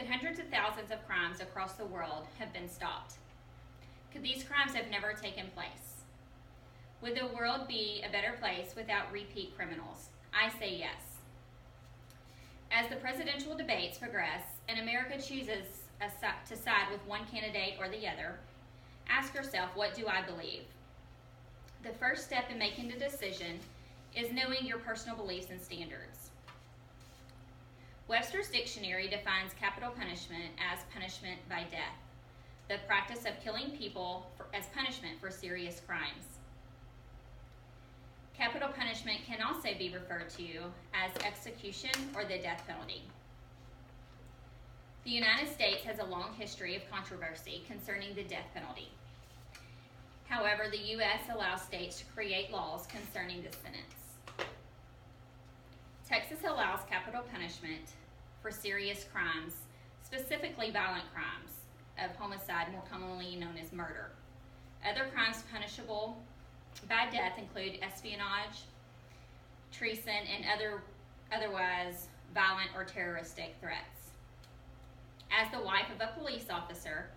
Could hundreds of thousands of crimes across the world have been stopped? Could these crimes have never taken place? Would the world be a better place without repeat criminals? I say yes. As the presidential debates progress and America chooses to side with one candidate or the other, ask yourself, what do I believe? The first step in making the decision is knowing your personal beliefs and standards. Webster's dictionary defines capital punishment as punishment by death, the practice of killing people as punishment for serious crimes. Capital punishment can also be referred to as execution or the death penalty. The United States has a long history of controversy concerning the death penalty. However, the U.S. allows states to create laws concerning this sentence. Texas allows capital punishment for serious crimes, specifically violent crimes of homicide, more commonly known as murder. Other crimes punishable by death include espionage, treason, and otherwise violent or terroristic threats. As the wife of a police officer,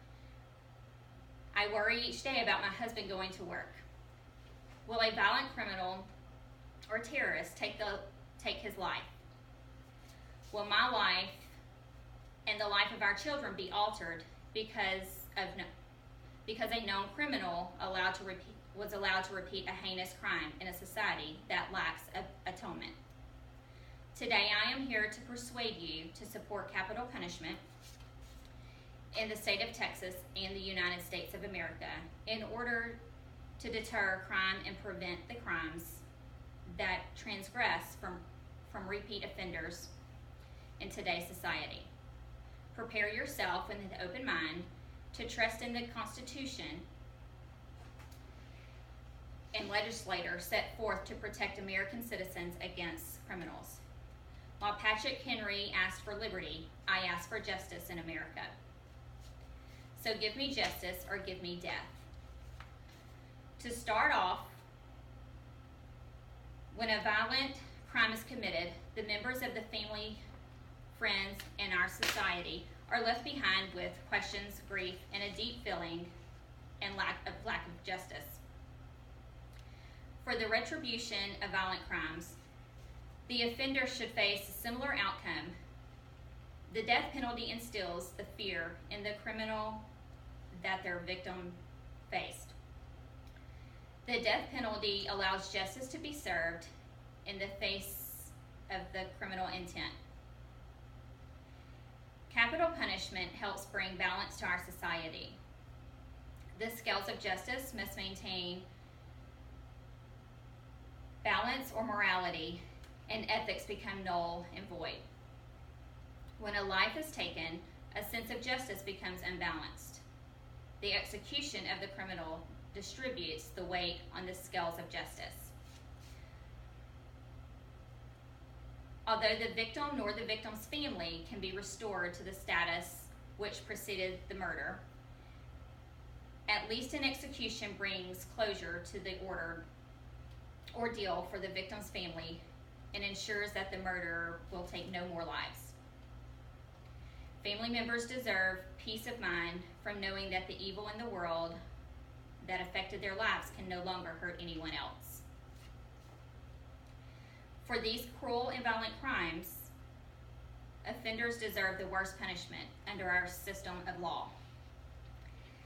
I worry each day about my husband going to work. Will a violent criminal or terrorist take his life? Will my life and the life of our children be altered because a known criminal was allowed to repeat a heinous crime in a society that lacks atonement? Today I am here to persuade you to support capital punishment in the state of Texas and the United States of America in order to deter crime and prevent the crimes that transgress from repeat offenders in today's society. Prepare yourself with an open mind to trust in the Constitution and legislators set forth to protect American citizens against criminals. While Patrick Henry asked for liberty, I ask for justice in America. So give me justice or give me death. To start off, when a violent crime is committed, the members of the family, friends, and our society are left behind with questions, grief, and a deep feeling and lack of justice. For the retribution of violent crimes, the offender should face a similar outcome. The death penalty instills the fear in the criminal that their victim faced. The death penalty allows justice to be served in the face of the criminal intent. Capital punishment helps bring balance to our society. The scales of justice must maintain balance, or morality and ethics become null and void. When a life is taken, a sense of justice becomes unbalanced. The execution of the criminal distributes the weight on the scales of justice. Although the victim nor the victim's family can be restored to the status which preceded the murder, at least an execution brings closure to the ordeal for the victim's family and ensures that the murderer will take no more lives. Family members deserve peace of mind from knowing that the evil in the world that affected their lives can no longer hurt anyone else. For these cruel and violent crimes, offenders deserve the worst punishment under our system of law.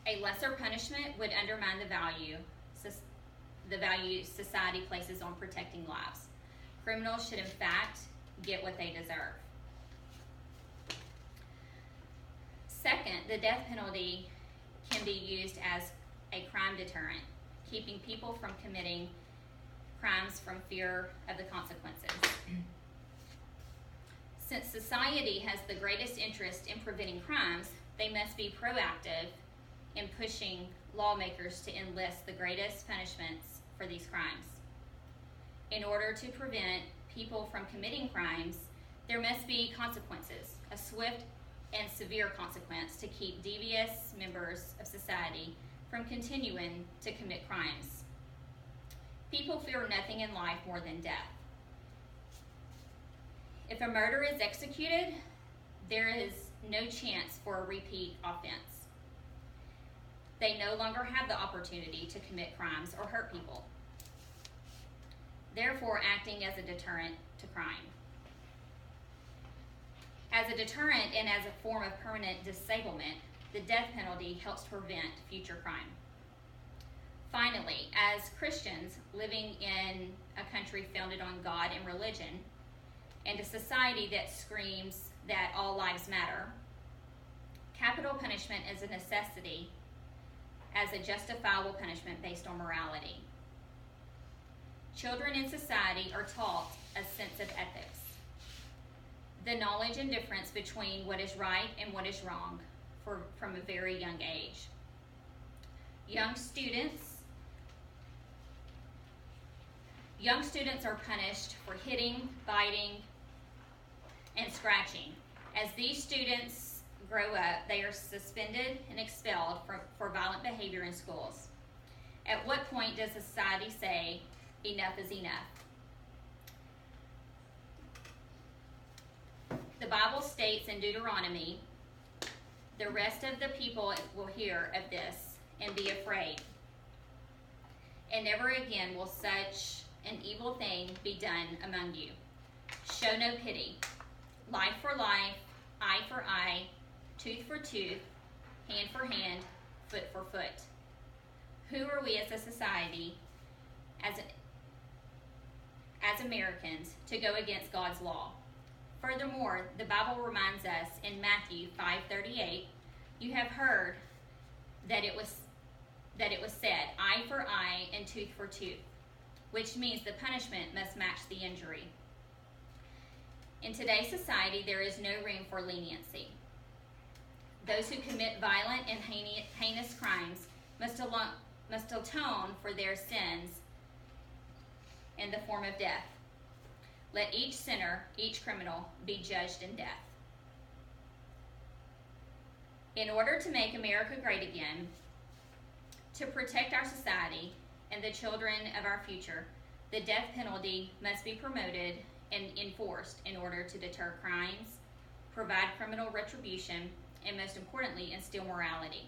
A lesser punishment would undermine the value society places on protecting lives. Criminals should in fact get what they deserve. Second, the death penalty can be used as a crime deterrent, keeping people from committing crimes from fear of the consequences. Since society has the greatest interest in preventing crimes, they must be proactive in pushing lawmakers to enlist the greatest punishments for these crimes. In order to prevent people from committing crimes, there must be consequences, a swift and severe consequence to keep devious members of society from continuing to commit crimes. People fear nothing in life more than death. If a murder is executed, there is no chance for a repeat offense. They no longer have the opportunity to commit crimes or hurt people, therefore acting as a deterrent to crime. As a deterrent and as a form of permanent disablement, the death penalty helps to prevent future crime. Finally, as Christians living in a country founded on God and religion, and a society that screams that all lives matter, capital punishment is a necessity as a justifiable punishment based on morality. Children in society are taught a sense of ethics, the knowledge and difference between what is right and what is wrong from a very young age. Young students are punished for hitting, biting, and scratching. As these students grow up, they are suspended and expelled for violent behavior in schools. At what point does society say, enough is enough? The Bible states in Deuteronomy, the rest of the people will hear of this and be afraid, and never again will such an evil thing be done among you. Show no pity. Life for life, eye for eye, tooth for tooth, hand for hand, foot for foot. Who are we as a society, as Americans, to go against God's law? Furthermore, the Bible reminds us in Matthew 5:38, you have heard that it was said, eye for eye and tooth for tooth, which means the punishment must match the injury. In today's society, there is no room for leniency. Those who commit violent and heinous crimes must atone for their sins in the form of death. Let each sinner, each criminal, be judged in death. In order to make America great again, to protect our society and the children of our future, the death penalty must be promoted and enforced in order to deter crimes, provide criminal retribution, and most importantly, instill morality.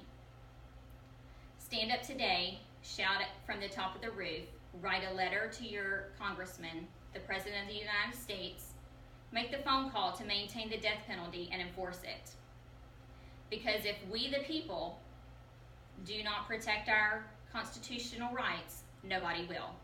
Stand up today, shout it from the top of the roof, write a letter to your congressman, the President of the United States, make the phone call to maintain the death penalty and enforce it. Because if we, the people, do not protect our constitutional rights, nobody will.